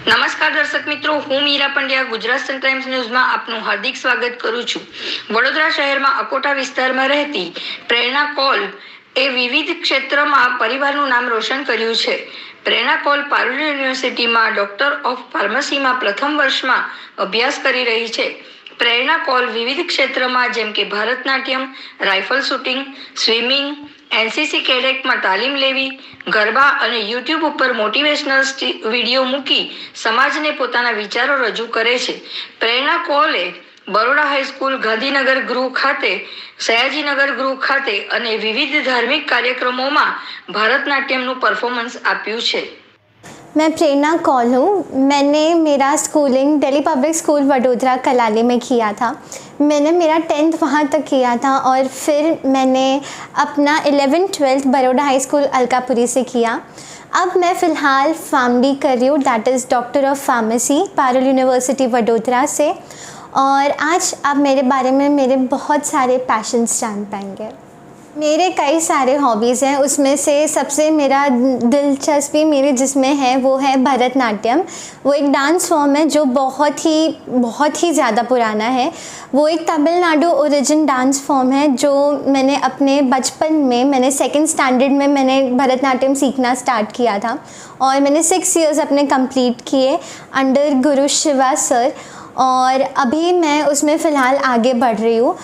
નમસ્કાર દર્શક મિત્રો, હું મીરા પંડ્યા ગુજરાત સન ટાઈમ્સ ન્યૂઝમાં આપનું હાર્દિક સ્વાગત કરું છું। વડોદરા શહેરમાં અકોટા વિસ્તારમાં રહેતી પ્રેરણા કોલ એ વિવિધ ક્ષેત્રમાં પરિવારનું નામ રોશન કર્યું છે। પ્રેરણા કોલ પારુલ યુનિવર્સિટીમાં ડોક્ટર ઓફ ફાર્મસીમાં પ્રથમ વર્ષમાં અભ્યાસ કરી રહી છે। પ્રેરણા કોલ વિવિધ ક્ષેત્રમાં જેમ કે Bharatanatyam, rifle shooting, swimming, NCC કેડેટમાં તાલીમ લેવી, ગરબા અને યુટ્યુબ ઉપર મોટિવેશનલ વિડીયો મૂકી સમાજને પોતાના વિચારો રજૂ કરે છે। પ્રેરણા કોલે બરોડા હાઈસ્કૂલ, ગાંધીનગર ગૃહ ખાતે, સયાજીનગર ગૃહ ખાતે અને વિવિધ ધાર્મિક કાર્યક્રમોમાં ભરતનાટ્યમનું પરફોર્મન્સ આપ્યું છે। मैं प्रेरणा कौल हूँ। मैंने मेरा schooling Delhi public school Vadodara Kalali में किया था। मैंने मेरा 10th वहाँ तक किया था और फिर मैंने अपना 11th 12th Baroda high school Alkapuri से किया। अब मैं फ़िलहाल फार्मडी कर रही हूँ, that is doctor of pharmacy, Parul university Vadodara से। और आज आप मेरे बारे में मेरे बहुत सारे पैशंस जान पाएंगे। मेरे कई सारे हॉबीज़ हैं, उसमें से सबसे मेरा दिलचस्पी मेरे जिसमें है वो है भरतनाट्यम। वो एक डांस फॉर्म है जो बहुत ही ज़्यादा पुराना है। वो एक तमिलनाडु ओरिजिन डांस फॉर्म है जो मैंने अपने बचपन में, मैंने 2nd स्टैंडर्ड में मैंने भरतनाट्यम सीखना स्टार्ट किया था और मैंने 6 इयर्स अपने कंप्लीट किए अंडर गुरु शिवा सर। और अभी मैं उसमें फ़िलहाल आगे बढ़ रही हूँ।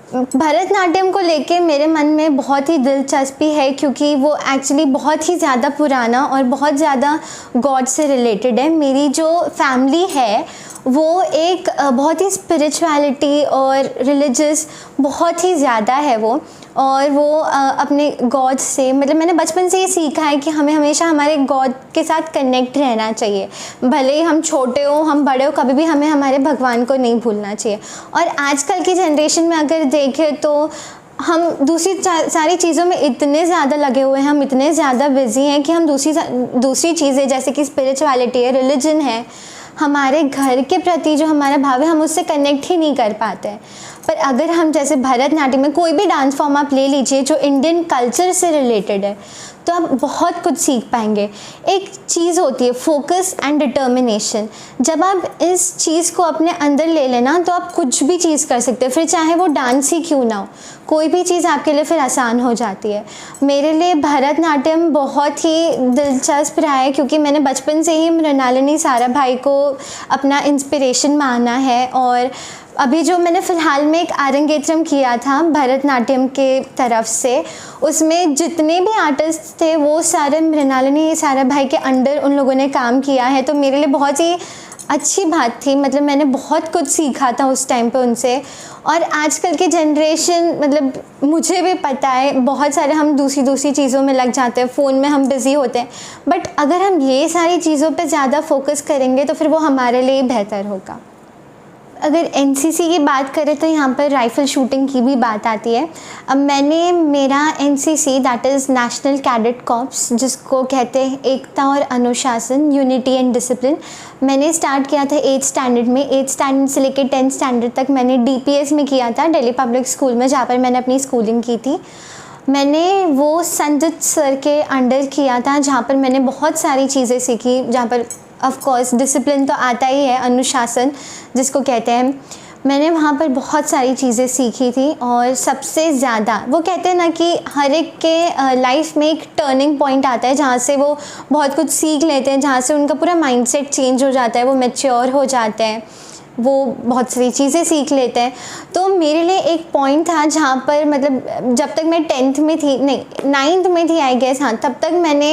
भरतनाट्यम को लेके मेरे मन में बहुत ही दिलचस्पी है क्योंकि वो एक्चुअली बहुत ही ज़्यादा पुराना और बहुत ज़्यादा गॉड से रिलेटेड है। मेरी जो फैमिली है वो एक बहुत ही स्पिरिचुअलिटी और रिलीजियस बहुत ही ज़्यादा है वो। और वो अपने गॉड से, मतलब मैंने बचपन से ये सीखा है कि हमें हमेशा हमारे गॉड के साथ कनेक्ट रहना चाहिए। भले ही हम छोटे हो, हम बड़े हो, कभी भी हमें हमारे भगवान को नहीं भूलना चाहिए। और आजकल की जनरेशन में अगर देखें तो हम दूसरी सारी चीज़ों में इतने ज़्यादा लगे हुए हैं, हम इतने ज़्यादा बिजी हैं कि हम दूसरी चीज़ें जैसे कि स्पिरिचुअलिटी है, रिलीजन है, हमारे घर के प्रति जो हमारा भाव है, हम उससे कनेक्ट ही नहीं कर पाते हैं। पर अगर हम जैसे भरतनाट्यम में कोई भी डांस फॉर्म आप ले लीजिए जो इंडियन कल्चर से रिलेटेड है, तो आप बहुत कुछ सीख पाएंगे। एक चीज़ होती है फोकस एंड डिटर्मिनेशन। जब आप इस चीज़ को अपने अंदर ले लेना तो आप कुछ भी चीज़ कर सकते हो, फिर चाहे वो डांस ही क्यों ना हो, कोई भी चीज़ आपके लिए फिर आसान हो जाती है। मेरे लिए भरतनाट्यम बहुत ही दिलचस्प रहा है क्योंकि मैंने बचपन से ही मृणालिनी साराभाई को अपना इंस्पिरेशन माना है। और अभी जो मैंने फ़िलहाल में एक आरंगेत्रम किया था भरतनाट्यम के तरफ से, उसमें जितने भी आर्टिस्ट थे वो सारे मृणालिनी साराभाई के अंडर उन लोगों ने काम किया है। तो मेरे लिए बहुत ही अच्छी बात थी, मतलब मैंने बहुत कुछ सीखा था उस टाइम पे उनसे। और आजकल की जनरेशन, मतलब मुझे भी पता है बहुत सारे हम दूसरी चीज़ों में लग जाते हैं, फ़ोन में हम बिज़ी होते हैं, बट अगर हम ये सारी चीज़ों पे ज़्यादा फोकस करेंगे तो फिर वो हमारे लिए बेहतर होगा। अगर एनसीसी की बात करें तो यहाँ पर राइफ़ल शूटिंग की भी बात आती है। अब मैंने मेरा NCC that is national cadet corps, जिसको कहते हैं एकता और अनुशासन, यूनिटी एंड डिसिप्लिन, मैंने स्टार्ट किया था 8th स्टैंडर्ड में। 8th स्टैंडर्ड से लेकर 10th स्टैंडर्ड तक मैंने डीपीएस में किया था, दिल्ली पब्लिक स्कूल में, जहाँ पर मैंने अपनी स्कूलिंग की थी। मैंने वो संजित सर के अंडर किया था जहाँ पर मैंने बहुत सारी चीज़ें सीखी, जहाँ पर ऑफ कोर्स डिसिप्लिन तो आता ही है, अनुशासन जिसको कहते हैं। मैंने वहाँ पर बहुत सारी चीज़ें सीखी थी और सबसे ज़्यादा वो कहते हैं ना कि हर एक के लाइफ में एक टर्निंग पॉइंट आता है जहाँ से वो बहुत कुछ सीख लेते हैं, जहाँ से उनका पूरा माइंडसेट चेंज हो जाता है, वो मैच्योर हो जाते हैं, वो बहुत सारी चीज़ें सीख लेते हैं। तो मेरे लिए एक पॉइंट था जहाँ पर, मतलब जब तक मैं 10th में थी, नहीं 9th में थी आई गेस, हाँ, तब तक मैंने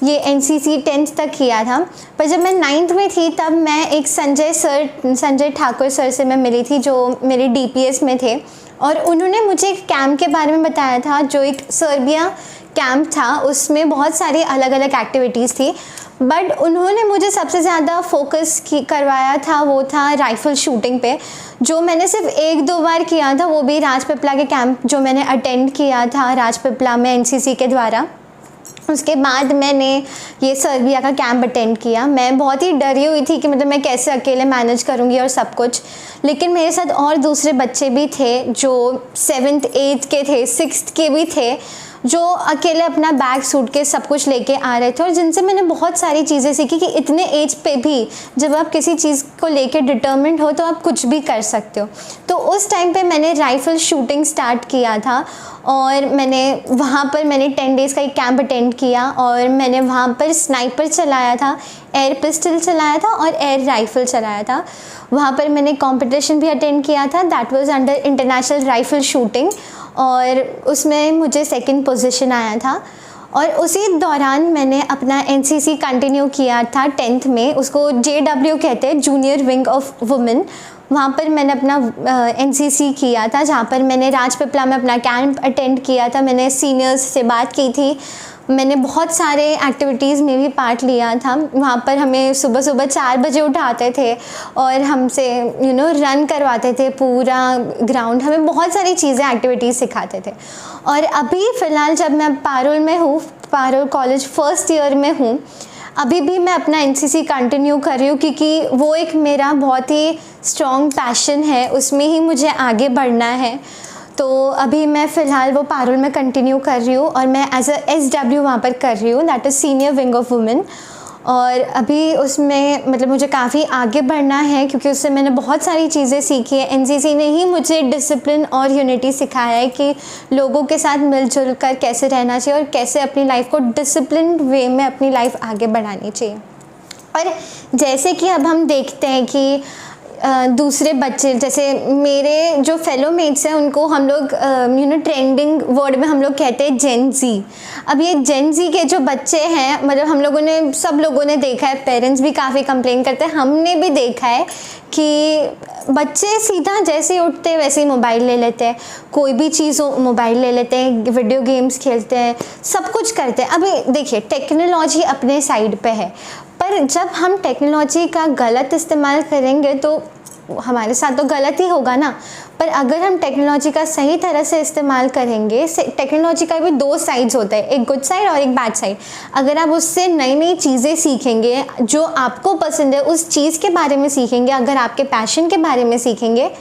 ये एनसीसी 10th तक किया था। पर जब मैं 9th में थी तब मैं एक संजय ठाकुर सर से मैं मिली थी जो मेरे डीपीएस में थे, और उन्होंने मुझे एक कैंप के बारे में बताया था जो एक सर्बिया कैंप था। उसमें बहुत सारी अलग अलग एक्टिविटीज़ थी, बट उन्होंने मुझे सबसे ज़्यादा फोकस करवाया था वो था राइफ़ल शूटिंग पे, जो मैंने सिर्फ 1-2 बार किया था, वो भी राजपिपला के कैंप जो मैंने अटेंड किया था राजपिपला में एनसीसी के द्वारा। उसके बाद मैंने ये सर्बिया का कैंप अटेंड किया। मैं बहुत ही डरी हुई थी कि मतलब मैं कैसे अकेले मैनेज करूँगी और सब कुछ, लेकिन मेरे साथ और दूसरे बच्चे भी थे जो 7th 8th के थे, 6th के भी थे। जो अकेले अपना बैग सूटकेस सब कुछ लेके आ रहे थे और जिनसे मैंने बहुत सारी चीज़ें सीखी कि इतने एज पे भी जब आप किसी चीज़ को लेके डिटर्मिन्ड हो तो आप कुछ भी कर सकते हो। तो उस टाइम पे मैंने राइफ़ल शूटिंग स्टार्ट किया था और वहाँ पर मैंने 10 डेज़ का एक कैंप अटेंड किया और मैंने वहाँ पर स्नाइपर चलाया था, एयर पिस्टल चलाया था और एयर राइफ़ल चलाया था। वहाँ पर मैंने कंपटीशन भी अटेंड किया था, that was under international rifle shooting और उसमें मुझे 2nd पोजीशन आया था। और उसी दौरान मैंने अपना एनसीसी कंटिन्यू किया था 10th में, उसको JW कहते हैं, जूनियर विंग ऑफ वुमेन। वहाँ पर मैंने अपना एनसीसी किया था, जहाँ पर मैंने राजपीपला में अपना कैंप अटेंड किया था। मैंने सीनियर्स से बात की थी, मैंने बहुत सारे एक्टिविटीज़ में भी पार्ट लिया था। वहाँ पर हमें सुबह सुबह 4 बजे उठाते थे और हमसे रन करवाते थे पूरा ग्राउंड, हमें बहुत सारी चीज़ें एक्टिविटीज़ सिखाते थे। और अभी फ़िलहाल जब मैं पारुल में हूँ, पारुल कॉलेज 1st ईयर में हूँ, अभी भी मैं अपना एनसीसी कंटिन्यू कर रही हूँ क्योंकि वो एक मेरा बहुत ही स्ट्रॉन्ग पैशन है, उसमें ही मुझे आगे बढ़ना है। तो अभी मैं फ़िलहाल वो पारुल में कंटिन्यू कर रही हूँ और मैं एज अ SW वहाँ पर कर रही हूँ, that is senior wing of women. और अभी उसमें मुझे काफ़ी आगे बढ़ना है क्योंकि उससे मैंने बहुत सारी चीज़ें सीखी है। एनसीसी ने ही मुझे डिसिप्लिन और यूनिटी सिखाया है कि लोगों के साथ मिलजुल कर कैसे रहना चाहिए और कैसे अपनी लाइफ को डिसिप्लिन्ड वे में अपनी लाइफ आगे बढ़ानी चाहिए। और जैसे कि अब हम देखते हैं कि दूसरे बच्चे, जैसे मेरे जो फेलो मेट्स हैं उनको हम लोग ट्रेंडिंग वर्ड में हम लोग कहते हैं जेन ज़ी। अब ये जेन ज़ी के जो बच्चे हैं, सब लोगों ने देखा है, पेरेंट्स भी काफ़ी कंप्लेन करते हैं, हमने भी देखा है कि बच्चे सीधा जैसे ही उठते हैं वैसे ही मोबाइल ले लेते हैं, कोई भी चीज़ हो मोबाइल ले लेते हैं, वीडियो गेम्स खेलते हैं, सब कुछ करते हैं। अभी देखिए, टेक्नोलॉजी अपने साइड पे है, पर जब हम टेक्नोलॉजी का गलत इस्तेमाल करेंगे तो हमारे साथ तो गलत ही होगा ना। पर अगर हम टेक्नोलॉजी का सही तरह से इस्तेमाल करेंगे, टेक्नोलॉजी का भी 2 साइड्स होता है, एक गुड साइड और एक बैड साइड। अगर आप उससे नई नई चीज़ें सीखेंगे, जो आपको पसंद है उस चीज़ के बारे में सीखेंगे, अगर आपके पैशन के बारे में सीखेंगे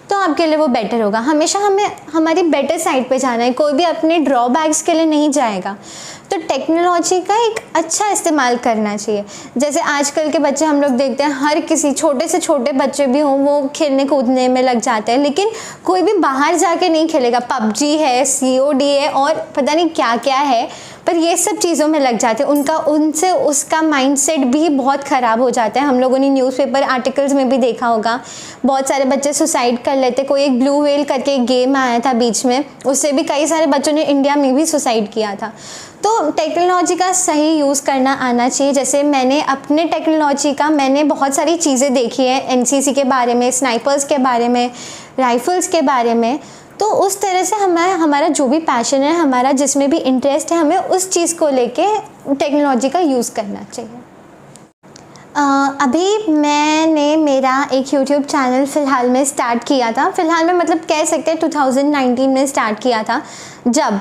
तो आपके लिए वो बेटर होगा। हमेशा हमें हमारी बेटर साइड पे जाना है, कोई भी अपने ड्रॉबैक्स के लिए नहीं जाएगा। तो टेक्नोलॉजी का एक अच्छा इस्तेमाल करना चाहिए। जैसे आजकल के बच्चे हम लोग देखते हैं, हर किसी छोटे से छोटे बच्चे भी हों वो खेलने कूदने में लग जाते हैं, लेकिन कोई भी बाहर जाके नहीं खेलेगा। PUBG है, COD है और पता नहीं क्या क्या है, पर ये सब चीज़ों में लग जाते हैं। उनसे उसका माइंडसेट भी बहुत ख़राब हो जाता है। हम लोगों ने न्यूज़पेपर आर्टिकल्स में भी देखा होगा, बहुत सारे बच्चे सुसाइड कर लेते। कोई एक ब्लू व्हेल करके एक गेम आया था बीच में, उससे भी कई सारे बच्चों ने इंडिया में भी सुसाइड किया था। तो टेक्नोलॉजी का सही यूज़ करना आना चाहिए। जैसे मैंने अपने मैंने बहुत सारी चीज़ें देखी है, एनसीसी के बारे में, स्नाइपर्स के बारे में, राइफ़ल्स के बारे में। तो उस तरह से हमारा जो भी पैशन है, हमारा जिसमें भी इंटरेस्ट है, हमें उस चीज़ को लेके टेक्नोलॉजी का यूज़ करना चाहिए। अभी मैंने मेरा एक यूट्यूब चैनल फ़िलहाल में स्टार्ट किया था। फ़िलहाल में कह सकते हैं 2019 में स्टार्ट किया था, जब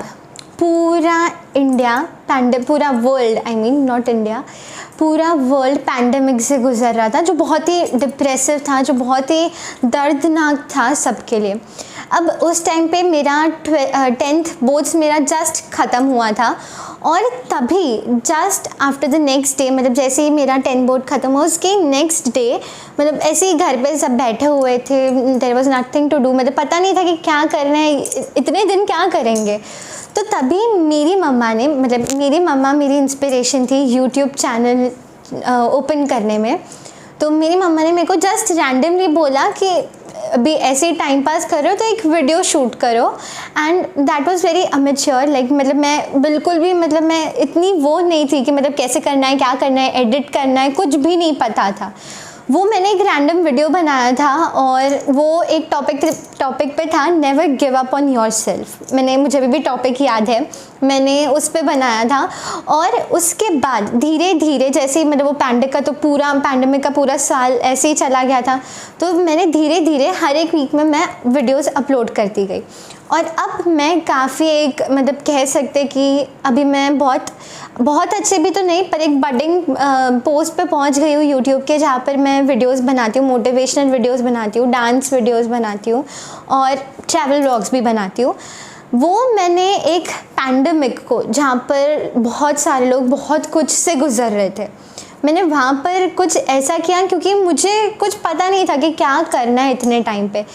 पूरा वर्ल्ड पैंडेमिक से गुज़र रहा था, जो बहुत ही डिप्रेसिव था, जो बहुत ही दर्दनाक था सबके लिए। अब उस टाइम पे मेरा 10th बोर्ड्स मेरा जस्ट ख़त्म हुआ था और तभी just after the next day, जैसे ही मेरा 10 बोर्ड ख़त्म हुआ उसके नेक्स्ट डे ऐसे ही घर पे सब बैठे हुए थे, there was nothing to do, पता नहीं था कि क्या करना है, इतने दिन क्या करेंगे। तो तभी मेरी मम्मा मेरी इंस्पिरेशन थी यूट्यूब चैनल ओपन करने में। तो मेरी मम्मा ने मेरे को जस्ट रैंडमली बोला कि अभी ऐसे ही टाइम पास कर रहे हो तो एक वीडियो शूट करो, and that was very amateur. मैं बिल्कुल भी मैं इतनी वो नहीं थी कि कैसे करना है, क्या करना है, एडिट करना है, कुछ भी नहीं पता था। वो मैंने एक रैंडम वीडियो बनाया था और वो एक टॉपिक पे था, never give up on yourself. मुझे अभी भी टॉपिक याद है, मैंने उस पे बनाया था। और उसके बाद धीरे धीरे जैसे ही वो पैंडेमिक का पूरा साल ऐसे ही चला गया था, तो मैंने धीरे धीरे हर एक वीक में मैं वीडियोस अपलोड करती गई। और अब मैं काफ़ी एक कह सकते कि अभी मैं बहुत अच्छे भी तो नहीं, पर एक बडिंग पोस्ट पे पहुंच गई हूँ यूट्यूब के, जहाँ पर मैं वीडियोस बनाती हूँ, मोटिवेशनल वीडियोस बनाती हूँ, डांस वीडियोस बनाती हूँ और ट्रैवल व्लॉग्स भी बनाती हूँ। वो मैंने एक पैंडमिक को, जहाँ पर बहुत सारे लोग बहुत कुछ से गुज़र रहे थे, मैंने वहाँ पर कुछ ऐसा किया क्योंकि मुझे कुछ पता नहीं था कि क्या करना है इतने टाइम पे।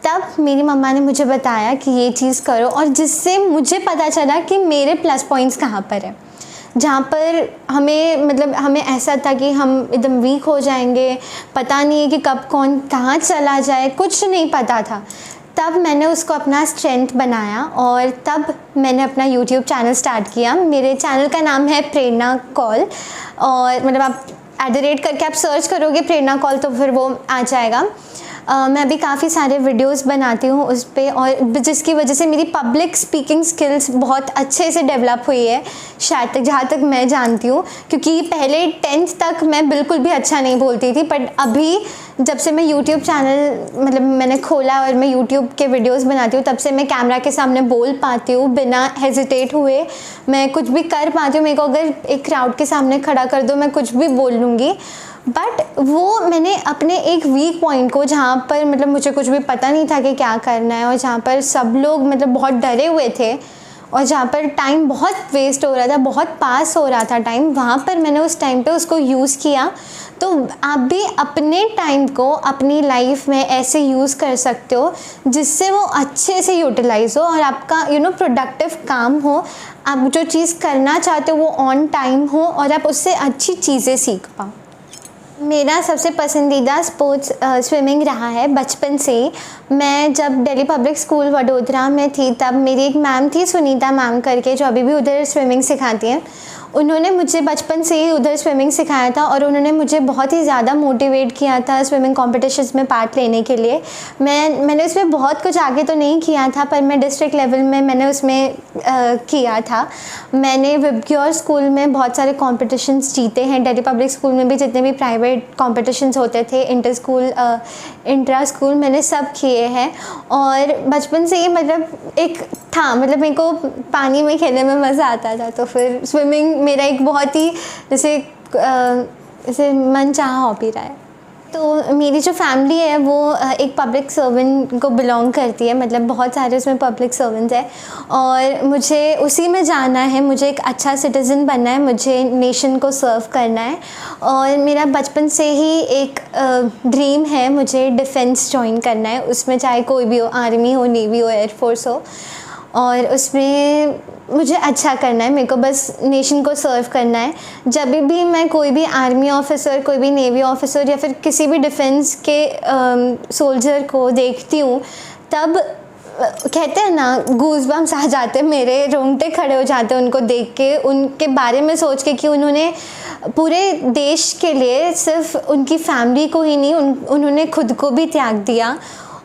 तब मेरी मम्मा ने मुझे बताया कि ये चीज़ करो, और जिससे मुझे पता चला कि मेरे प्लस पॉइंट्स कहाँ पर है। जहाँ पर हमें ऐसा था कि हम एकदम वीक हो जाएंगे, पता नहीं है कि कब कौन कहाँ चला जाए, कुछ नहीं पता था। तब मैंने उसको अपना स्ट्रेंथ बनाया और तब मैंने अपना यूट्यूब चैनल स्टार्ट किया। मेरे चैनल का नाम है प्रेरणा कॉल, और आप @ करके आप सर्च करोगे प्रेरणा कॉल तो फिर वो आ जाएगा। मैं अभी काफ़ी सारे वीडियोस बनाती हूँ उस पर, और जिसकी वजह से मेरी पब्लिक स्पीकिंग स्किल्स बहुत अच्छे से डेवलप हुई है, शायद तक जहाँ तक मैं जानती हूँ। क्योंकि पहले 10th तक मैं बिल्कुल भी अच्छा नहीं बोलती थी, बट अभी जब से मैं यूट्यूब चैनल मैंने खोला और मैं यूट्यूब के वीडियोस बनाती हूँ, तब से मैं कैमरा के सामने बोल पाती हूँ बिना हेजिटेट हुए। मैं कुछ भी कर पाती हूँ। मेरे को अगर एक क्राउड के सामने खड़ा कर दो, मैं कुछ भी बोल लूँगी। बट वो मैंने अपने एक वीक पॉइंट को, जहाँ पर मुझे कुछ भी पता नहीं था कि क्या करना है, और जहाँ पर सब लोग बहुत डरे हुए थे, और जहाँ पर टाइम बहुत वेस्ट हो रहा था, बहुत पास हो रहा था टाइम, वहाँ पर मैंने उस टाइम पे उसको यूज़ किया। तो आप भी अपने टाइम को अपनी लाइफ में ऐसे यूज़ कर सकते हो जिससे वो अच्छे से यूटिलाइज़ हो और आपका प्रोडक्टिव काम हो। आप जो चीज़ करना चाहते हो वो ऑन टाइम हो और आप उससे अच्छी चीज़ें सीख पाओ। मेरा सबसे पसंदीदा स्पोर्ट्स स्विमिंग रहा है बचपन से ही। मैं जब दिल्ली पब्लिक स्कूल वडोदरा में थी, तब मेरी एक मैम थी सुनीता मैम करके, जो अभी भी उधर स्विमिंग सिखाती हैं। उन्होंने मुझे बचपन से ही उधर स्विमिंग सिखाया था, और उन्होंने मुझे बहुत ही ज़्यादा मोटिवेट किया था स्विमिंग कॉम्पिटिशन्स में पार्ट लेने के लिए। मैंने उसमें बहुत कुछ आगे तो नहीं किया था, पर मैं डिस्ट्रिक्ट लेवल में मैंने उसमें किया था। मैंने विबग्योर स्कूल में बहुत सारे कॉम्पिटिशन्स जीते हैं। दिल्ली पब्लिक स्कूल में भी जितने भी प्राइवेट कॉम्पिटिशन्स होते थे, इंटर स्कूल इंट्रा स्कूल, मैंने सब किए हैं। और बचपन से ही एक था, मेरे को पानी में खेलने में मज़ा आता था, तो फिर स्विमिंग मेरा एक बहुत ही जैसे मनचाहा हॉबी रहा है। तो मेरी जो फैमिली है वो एक पब्लिक सर्वेंट को बिलोंग करती है, बहुत सारे उसमें पब्लिक सर्वेंट्स हैं, और मुझे उसी में जाना है। मुझे एक अच्छा सिटीज़न बनना है, मुझे नेशन को सर्व करना है। और मेरा बचपन से ही एक ड्रीम है, मुझे डिफेंस ज्वाइन करना है। उसमें चाहे कोई भी हो, आर्मी हो, नेवी हो, एयरफोर्स हो, और उसमें मुझे अच्छा करना है। मेरे को बस नेशन को सर्व करना है। जब भी मैं कोई भी आर्मी ऑफिसर, कोई भी नेवी ऑफिसर या फिर किसी भी डिफेंस के सोल्जर को देखती हूँ, तब कहते हैं ना, गूज़बम्स आ जाते हैं, मेरे रोंगटे खड़े हो जाते हैं उनको देख के, उनके बारे में सोच के कि उन्होंने पूरे देश के लिए सिर्फ उनकी फैमिली को ही नहीं, उन्होंने खुद को भी त्याग दिया।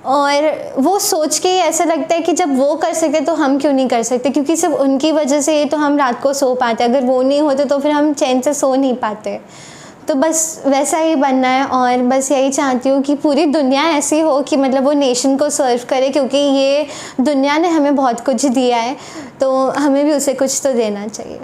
और वो सोच के ऐसा लगता है कि जब वो कर सकते तो हम क्यों नहीं कर सकते, क्योंकि सिर्फ उनकी वजह से ही तो हम रात को सो पाते। अगर वो नहीं होते तो फिर हम चैन से सो नहीं पाते। तो बस वैसा ही बनना है, और बस यही चाहती हूँ कि पूरी दुनिया ऐसी हो कि वो नेशन को सर्व करे, क्योंकि ये दुनिया ने हमें बहुत कुछ दिया है, तो हमें भी उसे कुछ तो देना चाहिए।